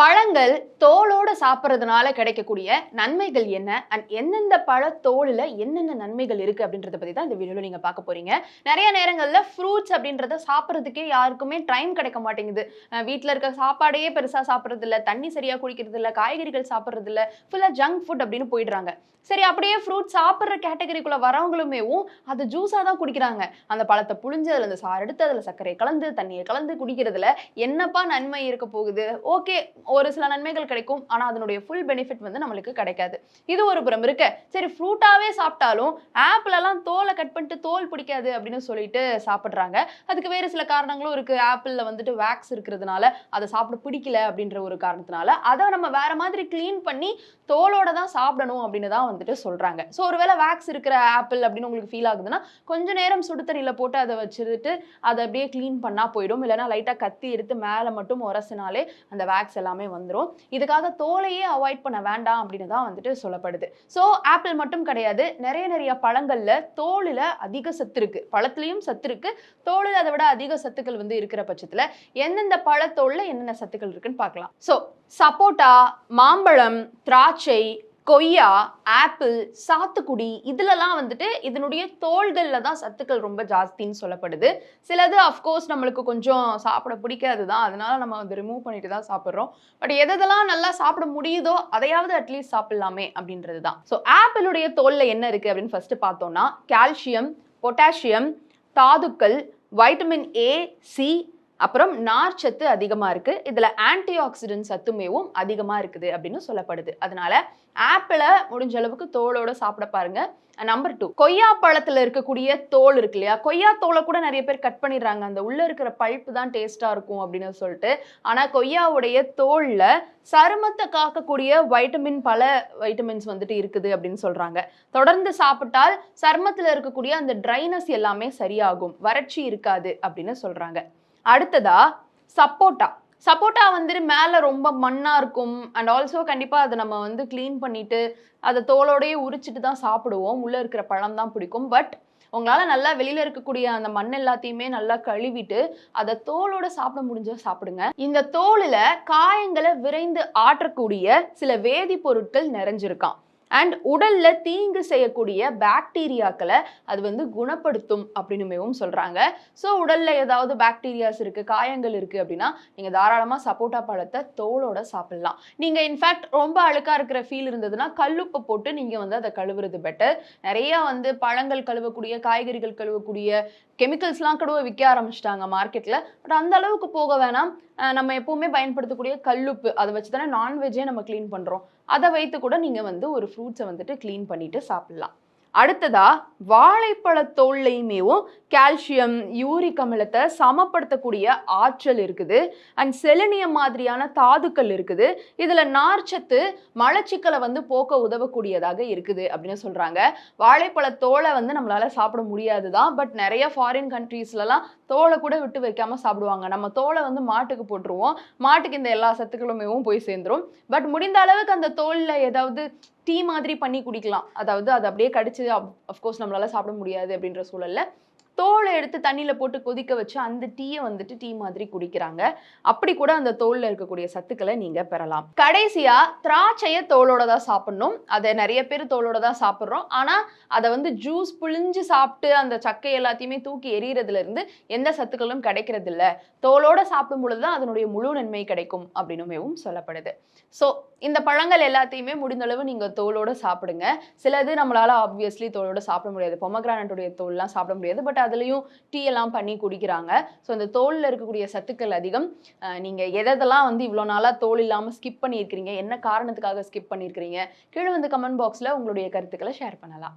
பழங்கள் தோலோட சாப்பிட்றதுனால கிடைக்கக்கூடிய நன்மைகள் என்ன அண்ட் எந்தெந்த பழத்தோலில் என்னென்ன நன்மைகள் இருக்கு அப்படின்றத பத்தி தான் இந்த வீடியோல நீங்க பார்க்க போறீங்க. நிறைய நேரங்கள்ல ஃப்ரூட்ஸ் அப்படின்றத சாப்பிட்றதுக்கே யாருக்குமே டைம் கிடைக்க மாட்டேங்குது. வீட்டில் இருக்க சாப்பாடையே பெருசா சாப்பிட்றது இல்லை, தண்ணி சரியா குடிக்கிறது இல்லை, காய்கறிகள் சாப்பிட்றது இல்லை, ஃபுல்லா ஜங்க் ஃபுட் அப்படின்னு போயிடுறாங்க. சரி, அப்படியே ஃப்ரூட் சாப்பிட்ற கேட்டகரிக்குள்ள வரவங்களுமேவும் அது ஜூஸாக தான் குடிக்கிறாங்க. அந்த பழத்தை புழிஞ்சு அதில் அந்த சாறு எடுத்து அதில் சர்க்கரை கலந்து தண்ணியை கலந்து குடிக்கிறதுல என்னப்பா நன்மை இருக்க போகுது? ஓகே, ஒரு சில நன்மைகள் கிடைக்கும், ஆனா அதனுடைய ஃபுல் பெனிஃபிட் வந்து நம்மளுக்கு கிடைக்காது. இது ஒரு புறம் இருக்க. சரி, ஃப்ரூட்டாவே சாப்பிட்டாலும் ஆப்பிள் எல்லாம் தோலை கட் பண்ணிட்டு தோல் பிடிக்காது அப்படின்னு சொல்லிட்டு சாப்பிட்றாங்க. அதுக்கு வேறு சில காரணங்களும் இருக்கு. ஆப்பிள்ல வந்துட்டு வேக்ஸ் இருக்கிறதுனால அதை சாப்பிட பிடிக்கல அப்படின்ற ஒரு காரணத்தினால அதை நம்ம வேற மாதிரி கிளீன் பண்ணி தோலோட தான் சாப்பிடணும் அப்படின்னு தான் வந்துட்டு சொல்றாங்க. ஸோ ஒருவேளை வேக்ஸ் இருக்கிற ஆப்பிள் அப்படின்னு உங்களுக்கு ஃபீல் ஆகுதுன்னா கொஞ்ச நேரம் சுடு தண்ணியில போட்டு அதை வச்சுட்டு அதை அப்படியே கிளீன் பண்ணா போயிடும். இல்லைன்னா லைட்டா கத்தி எடுத்து மேலே மட்டும் உரசினாலே அந்த வேக்ஸ் எல்லாமே வந்துடும். இதுக்காக தோலையே அவாய்ட் பண்ண வேண்டாம் அப்படின்னு தான் வந்துட்டு சொல்லப்படுது. ஸோ ஆப்பிள் மட்டும் கிடையாது, நிறைய பழங்கள்ல தோலில் அதிக சத்து இருக்கு. பழத்துலையும் சத்து இருக்கு, தோலில் அதை விட அதிக சத்துக்கள் வந்து இருக்கிற பட்சத்துல எந்தெந்த பழத்தோல்ல என்னென்ன சத்துக்கள் இருக்குன்னு பார்க்கலாம். ஸோ சப்போட்டா, மாம்பழம், திராட்சை, கொய்யா, ஆப்பிள், சாத்துக்குடி இதுலலாம் வந்துட்டு இதனுடைய தோள்கள்ல தான் சத்துக்கள் ரொம்ப ஜாஸ்தின்னு சொல்லப்படுது. சிலது அஃப்கோர்ஸ் நம்மளுக்கு கொஞ்சம் சாப்பிட பிடிக்காது தான், அதனால நம்ம வந்து ரிமூவ் பண்ணிட்டு தான் சாப்பிட்றோம். பட் எதெல்லாம் நல்லா சாப்பிட முடியுதோ அதையாவது அட்லீஸ்ட் சாப்பிடலாமே அப்படின்றது தான். ஸோ ஆப்பிளுடைய தோல்ல என்ன இருக்கு அப்படின்னு ஃபர்ஸ்ட் பார்த்தோம்னா கால்சியம், பொட்டாசியம், தாதுக்கள், வைட்டமின் ஏ, சி, அப்புறம் நார்ச்சத்து அதிகமா இருக்கு. இதுல ஆன்டி ஆக்சிடென்ட் சத்துமேவும் அதிகமா இருக்குது அப்படின்னு சொல்லப்படுது. அதனால ஆப்பிளை முடிஞ்ச அளவுக்கு தோலோட சாப்பிட பாருங்க. நம்பர் 2, கொய்யா பழத்துல இருக்கக்கூடிய தோல் இருக்கு இல்லையா, கொய்யா தோலை கூட நிறைய பேர் கட் பண்ணிடுறாங்க, அந்த உள்ள இருக்கிற பல்ப்பு தான் டேஸ்டா இருக்கும் அப்படின்னு சொல்லிட்டு. ஆனா கொய்யாவுடைய தோல்ல சருமத்தை காக்கக்கூடிய பல வைட்டமின்ஸ் வந்துட்டு இருக்குது அப்படின்னு சொல்றாங்க. தொடர்ந்து சாப்பிட்டால் சருமத்துல இருக்கக்கூடிய அந்த ட்ரைனஸ் எல்லாமே சரியாகும், வறட்சி இருக்காது அப்படின்னு சொல்றாங்க. அடுத்ததா சப்போட்டா வந்துட்டு மேலே ரொம்ப மண்ணா இருக்கும். அண்ட் ஆல்சோ கண்டிப்பாக அதை நம்ம வந்து கிளீன் பண்ணிட்டு அதை தோலோடையே உரிச்சிட்டு தான் சாப்பிடுவோம். உள்ளே இருக்கிற பழம் தான் பிடிக்கும். பட் உங்களால் நல்லா வெளியில் இருக்கக்கூடிய அந்த மண் எல்லாத்தையுமே நல்லா கழுவிட்டு அதை தோலோட சாப்பிட முடிஞ்சா சாப்பிடுங்க. இந்த தோலில் காயங்களை விரைந்து ஆற்றக்கூடிய சில வேதிப்பொருட்கள் நிறைஞ்சிருக்கான். அண்ட் உடல்ல தீங்கு செய்யக்கூடிய பாக்டீரியாக்களை அது வந்து குணப்படுத்தும் அப்படின்னுமேவும் சொல்றாங்க. ஸோ உடல்ல ஏதாவது பாக்டீரியாஸ் இருக்கு, காயங்கள் இருக்கு அப்படின்னா நீங்க தாராளமா சப்போட்டா பழத்தை தோலோட சாப்பிடலாம். நீங்க இன்ஃபேக்ட் ரொம்ப அழுக்கா இருக்கிற ஃபீல் இருந்ததுன்னா கல்லுப்பு போட்டு நீங்க வந்து அதை கழுவுறது பெட்டர். நிறைய வந்து பழங்கள் கழுவக்கூடிய, காய்கறிகள் கழுவக்கூடிய கெமிக்கல்ஸ்லாம் கூட விற்க ஆரம்பிச்சிட்டாங்க மார்க்கெட்ல. பட் அந்த அளவுக்கு போக வேணாம். நம்ம எப்பவுமே பயன்படுத்தக்கூடிய கல்லுப்பு, அதை வச்சு தானே நான்வெஜ்ஜே நம்ம கிளீன் பண்றோம். அதை வைத்து கூட நீங்க வந்து ஒரு ஃப்ரூட்ஸை வந்துட்டு கிளீன் பண்ணிட்டு சாப்பிடலாம். அடுத்ததா வாழைப்பழ தோல்லையுமேவும் கால்சியம், யூரிக் அமிலத்தை சமப்படுத்தக்கூடிய ஆற்றல் இருக்குது. அண்ட் செலினியம் மாதிரியான தாதுக்கள் இருக்குது. இதுல நார்ச்சத்து மலச்சிக்கலை வந்து போக்க உதவக்கூடியதாக இருக்குது அப்படின்னு சொல்றாங்க. வாழைப்பழ தோலை வந்து நம்மளால சாப்பிட முடியாதுதான். பட் நிறைய ஃபாரின் கண்ட்ரீஸ்லாம் தோலை கூட விட்டு வைக்காம சாப்பிடுவாங்க. நம்ம தோலை வந்து மாட்டுக்கு போட்டுருவோம், மாட்டுக்கு இந்த எல்லா சத்துக்களுமேவும் போய் சேர்ந்துரும். பட் முடிந்த அளவுக்கு அந்த தோல்ல ஏதாவது டீ மாதிரி பண்ணி குடிக்கலாம். அதாவது அது அப்படியே கடிச்சு அஃப்கோர்ஸ் நம்மளால சாப்பிட முடியாது அப்படின்ற சூழல்ல தோலை எடுத்து தண்ணியில போட்டு கொதிக்க வச்சு அந்த டீயை வந்துட்டு டீ மாதிரி குடிக்கிறாங்க. அப்படி கூட அந்த தோல்ல இருக்கக்கூடிய சத்துக்களை நீங்க பெறலாம். கடைசியா திராட்சையை தோலோட தான் சாப்பிடணும். அதை நிறைய பேர் தோலோட தான் சாப்பிட்றோம். ஆனா அதை வந்து ஜூஸ் புழிஞ்சு சாப்பிட்டு அந்த சக்கை எல்லாத்தையுமே தூக்கி எறிகிறதுல இருந்து எந்த சத்துக்களும் கிடைக்கிறது இல்லை. தோலோட சாப்பிடும் பொழுதுதான் அதனுடைய முழு நன்மை கிடைக்கும் அப்படின்னுமேவும் சொல்லப்படுது. ஸோ இந்த பழங்கள் எல்லாத்தையுமே முடிந்தளவு நீங்க தோலோட சாப்பிடுங்க. சிலது நம்மளால ஆப்வியஸ்லி தோலோட சாப்பிட முடியாது. பொமக்ரானட்டுடைய தோல்லாம் சாப்பிட முடியாது. பட் அதுலயும் டீ எல்லாம் பண்ணி குடிக்கிறாங்க. ஸோ இந்த தோல்ல இருக்கக்கூடிய சத்துக்கள் அதிகம். நீங்க எதெல்லாம் வந்து இவ்வளோ நாளா தோல் இல்லாம ஸ்கிப் பண்ணியிருக்கிறீங்க, என்ன காரணத்துக்காக ஸ்கிப் பண்ணியிருக்கிறீங்க, கீழே வந்து கமெண்ட் பாக்ஸ்ல உங்களுடைய கருத்துக்களை ஷேர் பண்ணலாம்.